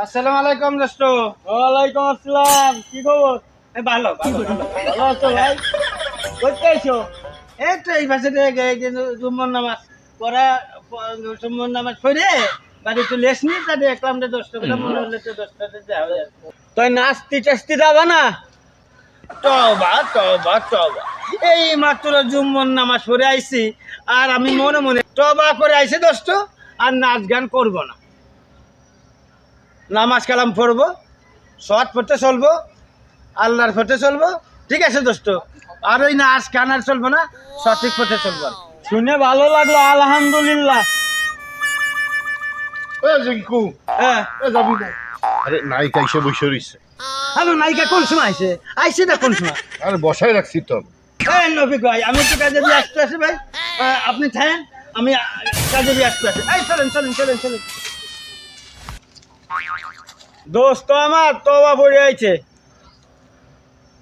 আসসালামু আলাইকুম দোস্ত। ওয়ালাইকুম আসসালাম। কি খবর? ভালো ভালো ভালো। ভালো আছো ভাই? করতে আইছো? এই তো এই পাশে জুম্মন নামাজ পড়া, জুম্মন নামাজ পড়ে বাড়ি চলে আসনি, তা দেখলাম যে 10টা মনে হলে তো 10টাতে যাওয়া যায়। তুই নাস্তি টাস্তি যাবা না? তবা তবা তবা, এই মাত্র জুম্মন নামাজ পড়ে আইছি, আর আমি মনে মনে তবা করে আইছি দোস্ত, আর নাচ গান করবো না, নামাজ কালাম পড়বো, শর্ট পড়তে চলবো, আল্লাহর পথে চলবো, ঠিক আছে দোস্ত। আর ওই নাচ গান আর চলবো না, সঠিক পথে চলবো। শুনে ভালো লাগলো, আলহামদুলিল্লাহ। জিঙ্কু হ্যাঁ, যাবি না? আরে নায়িকা এসে বসে রইছে। হ্যালো, নায়িকা কোন সময় আইছে? আইছে না কোন সময়? আরে বসাই রাখছি তো। এই নবী ভাই, আমি তো কাজে ব্যস্ত আছি ভাই, আপনি থাকেন, আমি কাজে ব্যস্ত আছি। এই চলেন চলেন চলেন চলেন। দোস্ত আমার তবা পড়ে আইছে।